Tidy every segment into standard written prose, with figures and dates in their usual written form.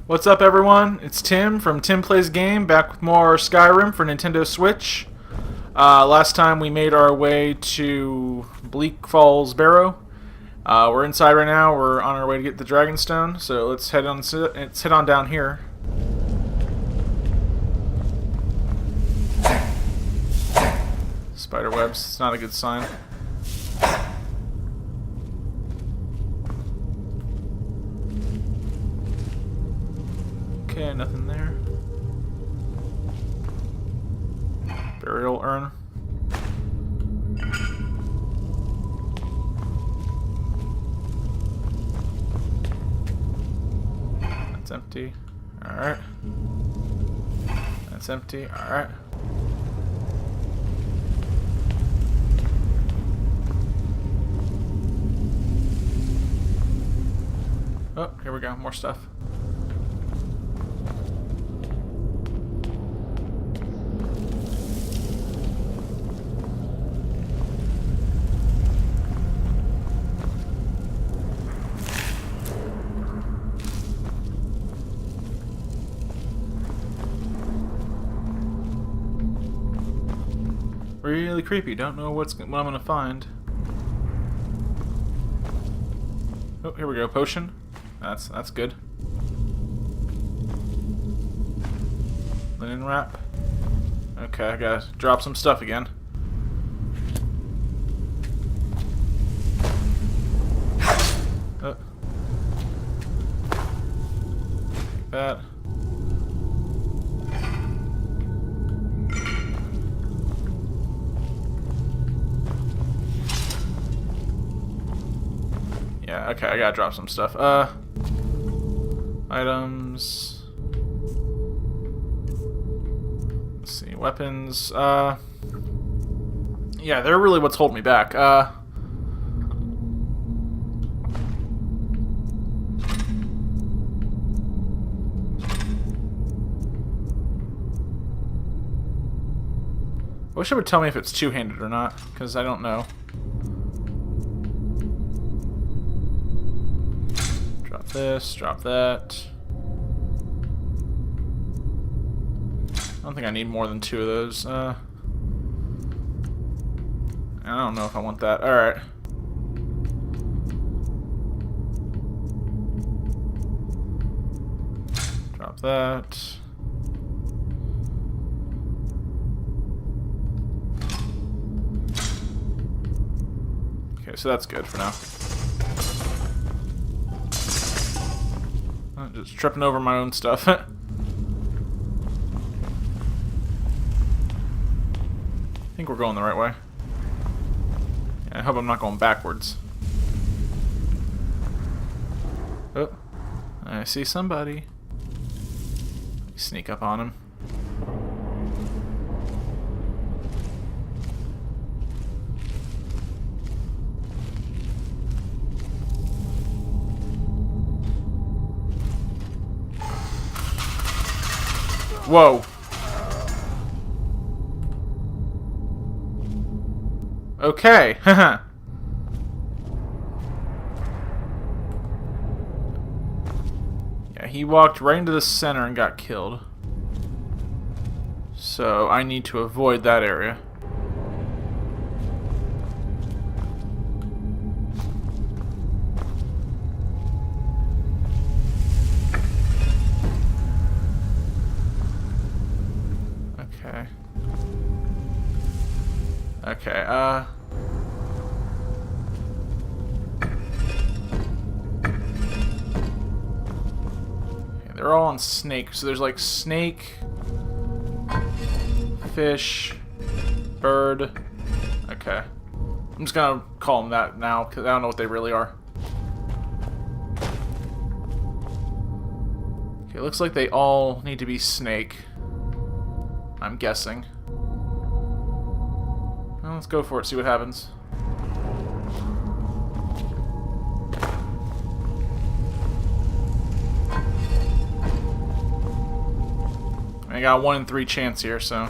What's up, everyone? It's Tim from Tim Plays Game, back with more Skyrim for Nintendo Switch. Last time we made our way to Bleak Falls Barrow. We're inside right now. We're on our way to get the Dragonstone, so let's head on down here. Spider webs. It's not a good sign. Okay, nothing there. Burial urn. That's empty. Alright. That's empty. Alright. Oh, here we go. More stuff. Really creepy. Don't know what I'm gonna find. Oh, here we go. Potion. That's good. Linen wrap. Okay, I gotta drop some stuff again. Oh. Like that. Yeah, okay, I gotta drop some stuff. Items. Let's see, weapons. Yeah, they're really what's holding me back. I wish it would tell me if it's two-handed or not, because I don't know. This, drop that. I don't think I need more than two of those. I don't know if I want that. Alright. Drop that. Okay, so that's good for now. Just tripping over my own stuff. I think we're going the right way. Yeah, I hope I'm not going backwards. Oh, I see somebody. Sneak up on him. Whoa. Okay. Haha. Yeah, he walked right into the center and got killed. So I need to avoid that area. Okay, yeah, they're all on snake, so there's like snake, fish, bird. Okay. I'm just gonna call them that now, because I don't know what they really are. Okay, looks like they all need to be snake. I'm guessing. Well, let's go for it, see what happens. I got 1 in 3 chance here, so.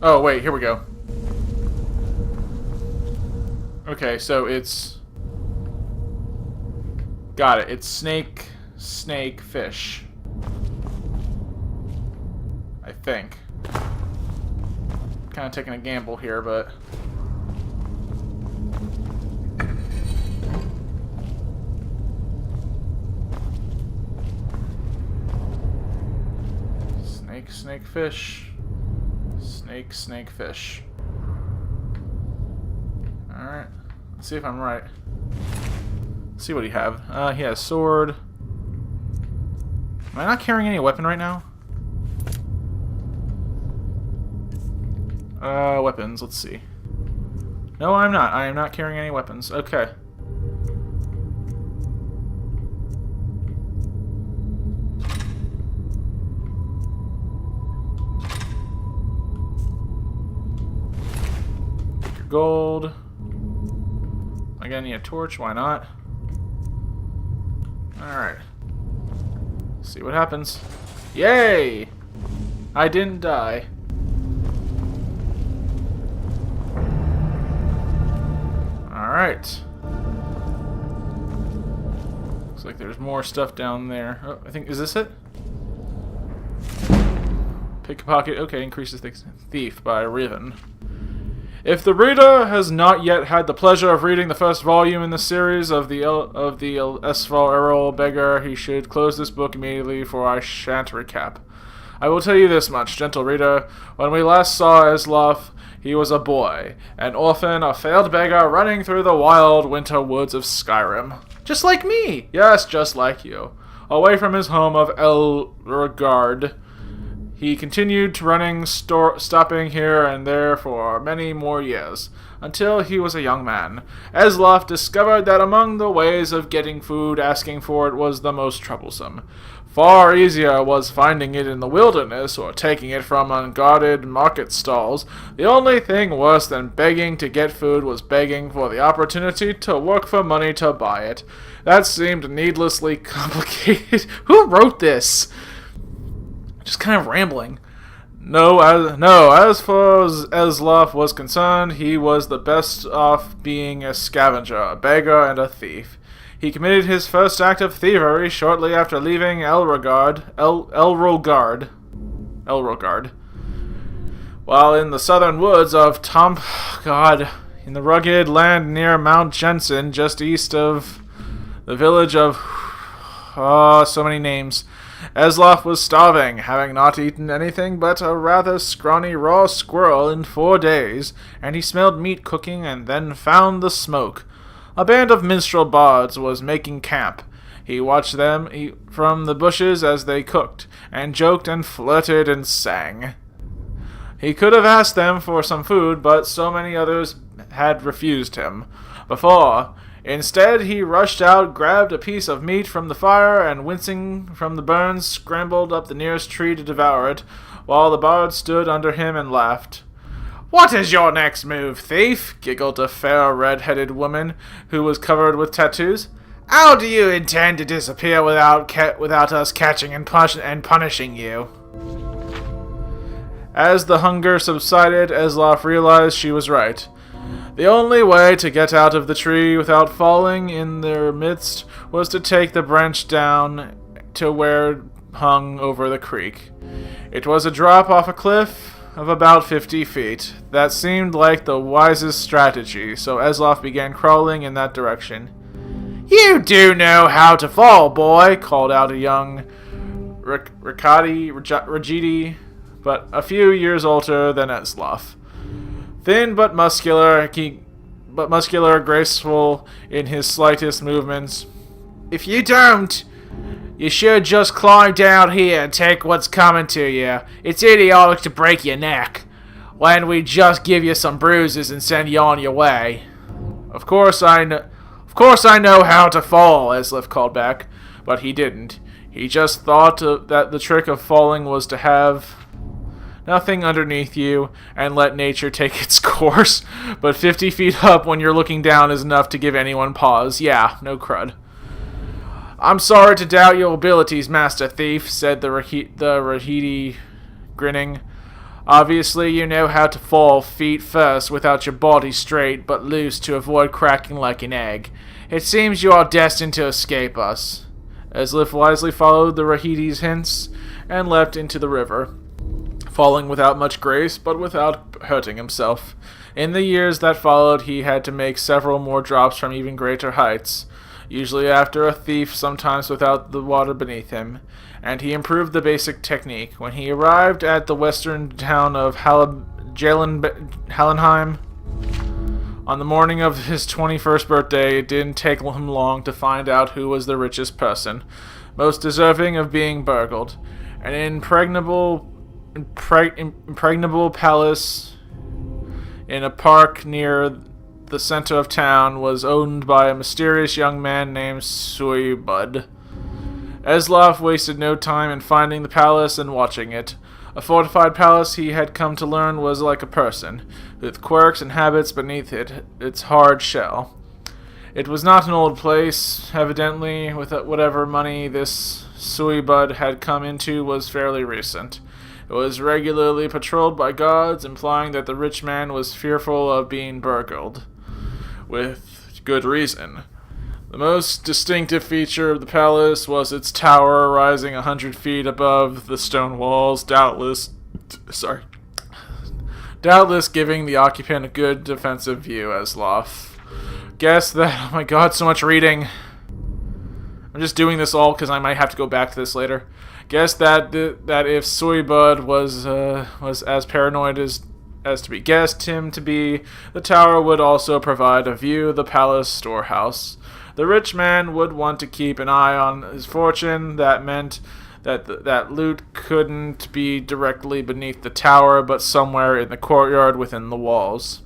Oh, wait, here we go. Okay, so it's... Got it. It's snake, fish. I think. Kind of taking a gamble here, but... Snake, fish. Snake, fish. Alright. Let's see if I'm right. Let's see what he have. He has sword. Am I not carrying any weapon right now? Weapons, let's see. No, I'm not. I am not carrying any weapons. Okay. Gold. I gonna need a torch, why not? Alright. See what happens. Yay! I didn't die. Alright. Looks like there's more stuff down there. Oh, I think, is this it? Pickpocket, okay, increases thief by Reven. If the reader has not yet had the pleasure of reading the first volume in the series of the Esval Errol Beggar, he should close this book immediately, for I shan't recap. I will tell you this much, gentle reader. When we last saw Eslof, he was a boy, an orphan, a failed beggar running through the wild winter woods of Skyrim. Just like me! Yes, just like you. Away from his home of Elregard. He continued running, stopping here and there for many more years, until he was a young man. Eslof discovered that among the ways of getting food, asking for it was the most troublesome. Far easier was finding it in the wilderness or taking it from unguarded market stalls. The only thing worse than begging to get food was begging for the opportunity to work for money to buy it. That seemed needlessly complicated. Who wrote this? Just kind of rambling. As far as Eslof was concerned, he was the best off being a scavenger, a beggar, and a thief. He committed his first act of thievery shortly after leaving Elregard, while in the southern woods of in the rugged land near Mount Jensen, just east of the village of... so many names. Eslof was starving, having not eaten anything but a rather scrawny raw squirrel in 4 days, and he smelled meat cooking and then found the smoke. A band of minstrel bards was making camp. He watched them from the bushes as they cooked, and joked and flirted and sang. He could have asked them for some food, but so many others had refused him before. Instead, he rushed out, grabbed a piece of meat from the fire, and wincing from the burns, scrambled up the nearest tree to devour it, while the bard stood under him and laughed. "What is your next move, thief?" giggled a fair red-headed woman who was covered with tattoos. "How do you intend to disappear without us catching and punishing you?" As the hunger subsided, Eslof realized she was right. The only way to get out of the tree without falling in their midst was to take the branch down to where it hung over the creek. It was a drop off a cliff of about 50 feet. That seemed like the wisest strategy, so Eslof began crawling in that direction. "You do know how to fall, boy," called out a young Rajidi, but a few years older than Eslof. Thin but muscular, graceful in his slightest movements. "If you don't, you should just climb down here and take what's coming to you. It's idiotic to break your neck when we just give you some bruises and send you on your way." Of course I know how to fall," Eslof called back, but he didn't. He just thought that the trick of falling was to have nothing underneath you and let nature take its course. But 50 feet up when you're looking down is enough to give anyone pause. Yeah, no crud. "I'm sorry to doubt your abilities, Master Thief," said the Rahidi, grinning. Obviously, you know how to fall feet first without your body straight but loose to avoid cracking like an egg. It seems you are destined to escape us. Eslif wisely followed the Rahidi's hints and leapt into the river, falling without much grace but without hurting himself. In the years that followed, he had to make several more drops from even greater heights, usually after a thief, sometimes without the water beneath him, and he improved the basic technique. When he arrived at the western town of Hallenheim on the morning of his 21st birthday, it didn't take him long to find out who was the richest person, most deserving of being burgled. An impregnable palace in a park near the center of town was owned by a mysterious young man named Suibud. Eslaf wasted no time in finding the palace and watching it. A fortified palace, he had come to learn, was like a person, with quirks and habits beneath its hard shell. It was not an old place. Evidently, with whatever money this Suibud had come into was fairly recent. It was regularly patrolled by guards, implying that the rich man was fearful of being burgled. With good reason. The most distinctive feature of the palace was its tower, rising 100 feet above the stone walls, doubtless giving the occupant a good defensive view. Eslaf guess that... Oh my god, so much reading. I'm just doing this all because I might have to go back to this later. Guess that if Suibud was as paranoid as to be guessed him to be, the tower would also provide a view of the palace storehouse. The rich man would want to keep an eye on his fortune. That meant that loot couldn't be directly beneath the tower, but somewhere in the courtyard within the walls.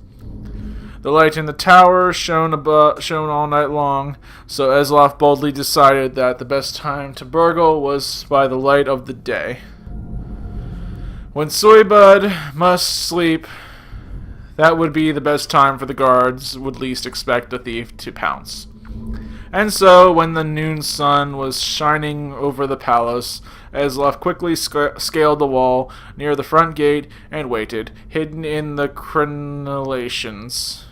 The light in the tower shone all night long, so Eslaf boldly decided that the best time to burgle was by the light of the day. When Suibud must sleep, that would be the best time for the guards would least expect the thief to pounce. And so, when the noon sun was shining over the palace, Eslaf quickly scaled the wall near the front gate and waited, hidden in the crenellations.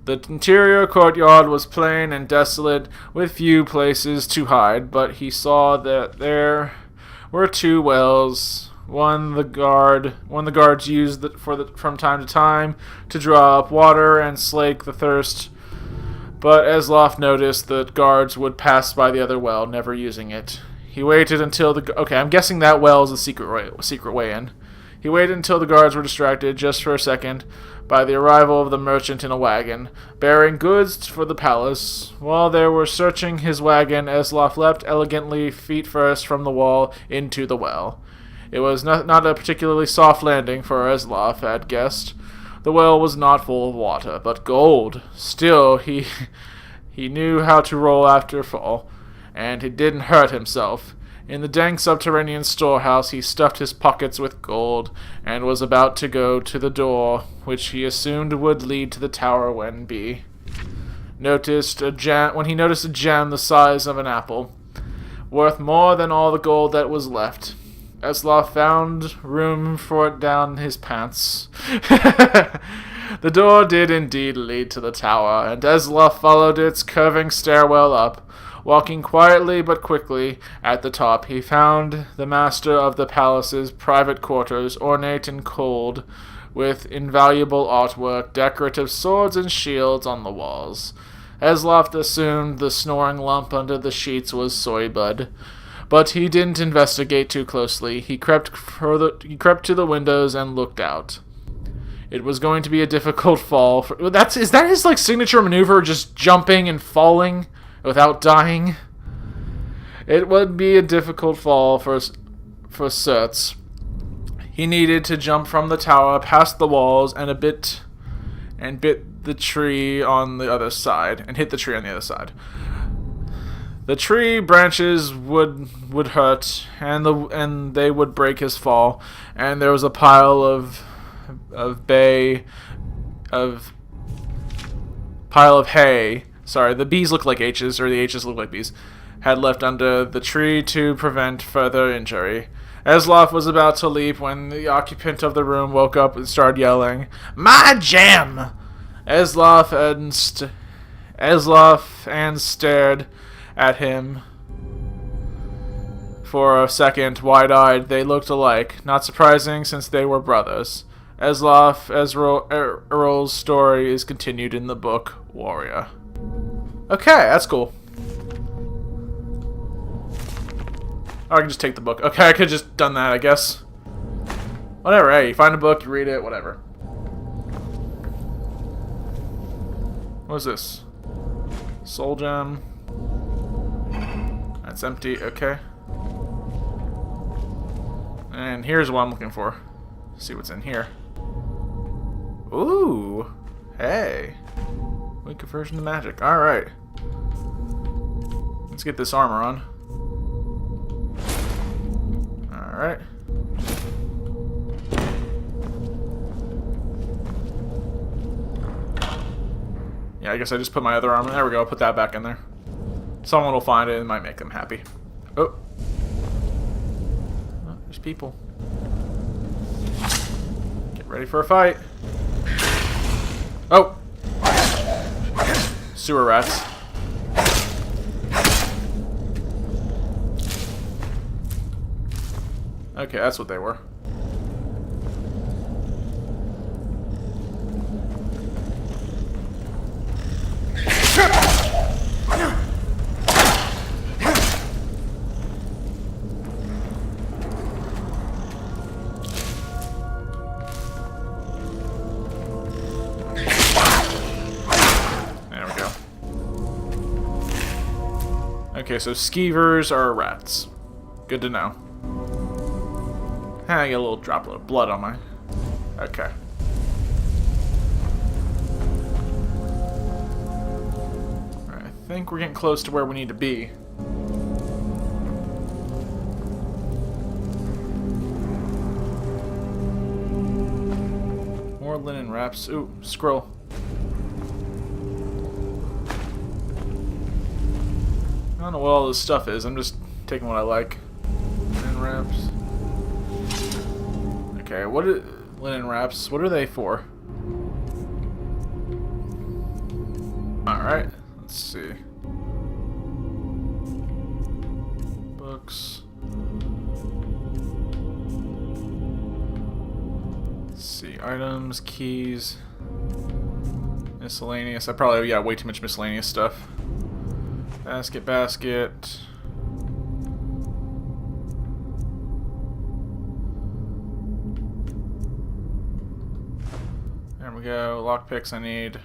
The interior courtyard was plain and desolate, with few places to hide, but he saw that there were two wells. One the guards used from time to time to draw up water and slake the thirst. But Eslaf noticed that guards would pass by the other well, never using it. He waited until okay, I'm guessing that well is the secret way in. He waited until the guards were distracted, just for a second, by the arrival of the merchant in a wagon, bearing goods for the palace. While they were searching his wagon, Eslaf leapt elegantly, feet first, from the wall into the well. It was not a particularly soft landing, for Eslaf had guessed. The well was not full of water, but gold. Still, he knew how to roll after fall, and he didn't hurt himself. In the dank subterranean storehouse, he stuffed his pockets with gold, and was about to go to the door, which he assumed would lead to the tower when he noticed a gem the size of an apple, worth more than all the gold that was left. Eslaf found room for it down his pants. The door did indeed lead to the tower, and Eslaf followed its curving stairwell up. Walking quietly but quickly, at the top he found the master of the palace's private quarters, ornate and cold, with invaluable artwork, decorative swords and shields on the walls. Eslaf assumed the snoring lump under the sheets was Suibud, but he didn't investigate too closely. He crept to the windows and looked out. It was going to be a difficult fall. Is that his signature maneuver, just jumping and falling without dying? It would be a difficult fall for certs. He needed to jump from the tower, past the walls, and bit the tree on the other side, and hit the tree on the other side. The tree branches would hurt, and they would break his fall. And there was a pile of hay. Sorry, the B's look like H's, or the H's look like B's. Had left under the tree to prevent further injury. Esloff was about to leap when the occupant of the room woke up and started yelling, "My gem!" Esloff and stared at him for a second, wide-eyed. They looked alike. Not surprising, since they were brothers. Errol's story is continued in the book Warrior. Okay, that's cool. Oh, I can just take the book. Okay, I could have just done that, I guess. Whatever, hey, you find a book, you read it, whatever. What is this? Soul gem. That's empty, okay. And here's what I'm looking for. See what's in here. Ooh, hey. Weak aversion to magic, alright. Let's get this armor on. Alright. Yeah, I guess I just put my other armor. There we go. I'll put that back in there. Someone will find it and it might make them happy. Oh. Oh, there's people. Get ready for a fight. Oh. Sewer rats. Okay, that's what they were. Okay, so skeevers are rats. Good to know. I get a little droplet of blood on my... Okay. Alright, I think we're getting close to where we need to be. More linen wraps. Ooh, scroll. I don't know what all this stuff is. I'm just taking what I like. Linen wraps. Okay, what are linen wraps? What are they for? Alright, let's see. Books. Let's see. Items, keys. Miscellaneous. I probably got way too much miscellaneous stuff. Basket. There we go. Lockpicks I need.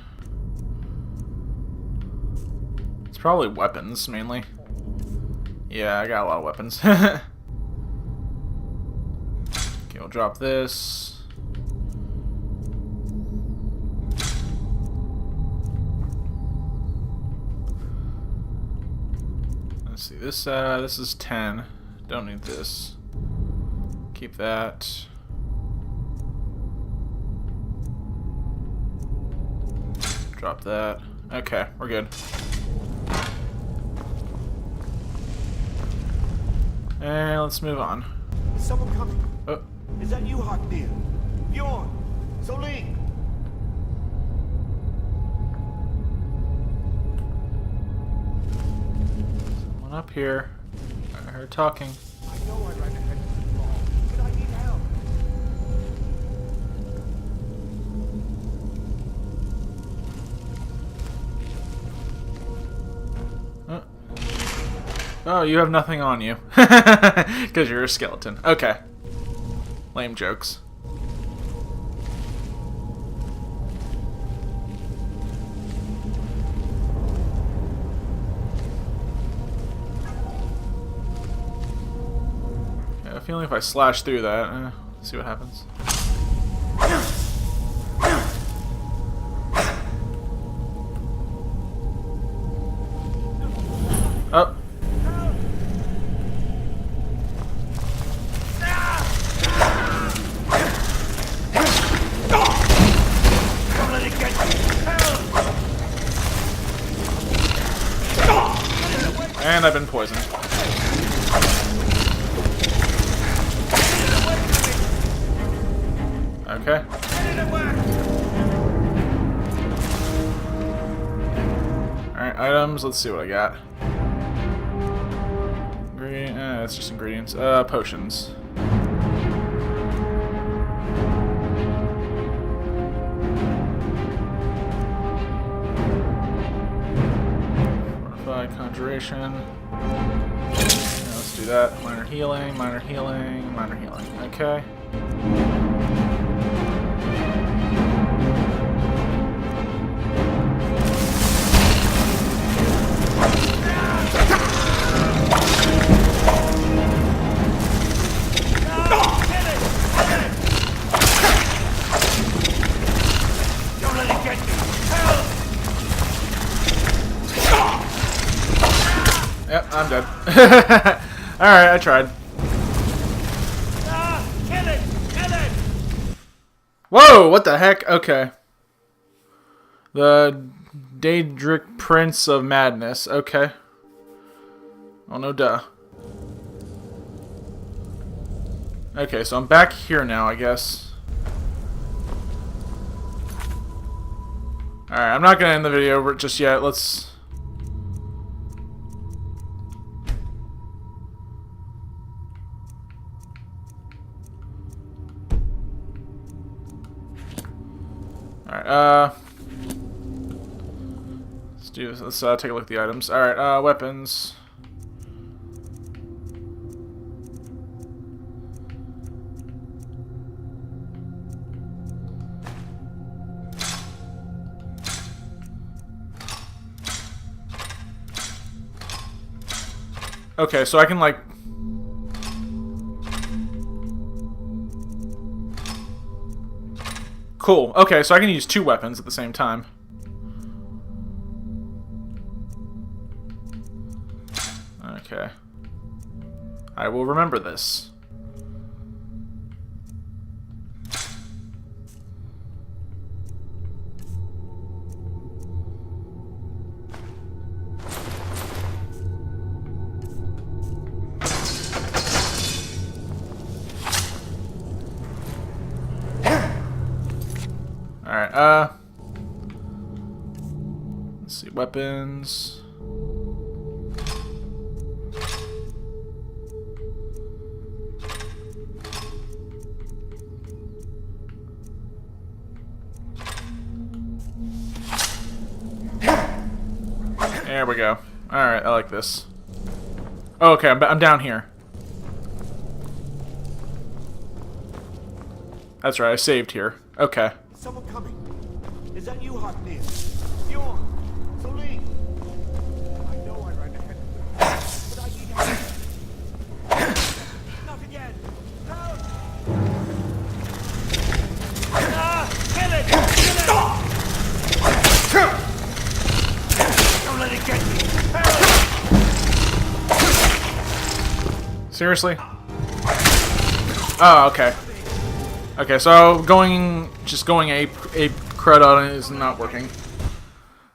It's probably weapons, mainly. Yeah, I got a lot of weapons. Okay, we'll drop this. Let's see, this is 10. Don't need this. Keep that. Drop that. Okay, we're good. And let's move on. Is someone coming? Oh. Is that you, Hylian? Bjorn? Soling? Someone up here. I heard talking. I know I ran ahead of the ball, but I need help. Oh, you have nothing on you. Because you're a skeleton. Okay. Lame jokes. I have a feeling if I slash through that, see what happens. Oh. And I've been poisoned. Okay. Alright, items. Let's see what I got. It's just ingredients. Potions. Fortify, conjuration. Yeah, let's do that. Minor healing, minor healing, minor healing. Okay. Yep, I'm dead. Alright, I tried. Kill it! Kill it! Whoa, what the heck? Okay. The Daedric Prince of Madness. Okay. Oh, no duh. Okay, so I'm back here now, I guess. Alright, I'm not gonna end the video just yet. Let's... Alright, let's do this. Let's take a look at the items. Alright, weapons. Okay, so I can, like... Cool. Okay, so I can use two weapons at the same time. Okay. I will remember this. Alright, let's see, weapons. There we go. Alright, I like this. Oh, okay, I'm down here. That's right, I saved here. Okay. Someone coming. Is that you, Hylian? Bjorn? Soling? I know I ran ahead of them, but I need help. Not again. Help! Kill it! Kill it! Don't let it get me. Help! Seriously? Oh, okay. Okay, so just going ape crud on it is not working.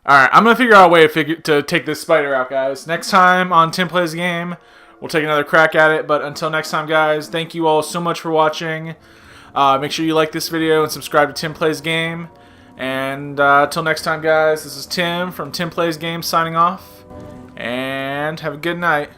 Alright, I'm gonna figure out a way to take this spider out, guys. Next time on Tim Plays Game, we'll take another crack at it. But until next time, guys, thank you all so much for watching. Make sure you like this video and subscribe to Tim Plays Game. And until next time, guys, this is Tim from Tim Plays Game signing off. And have a good night.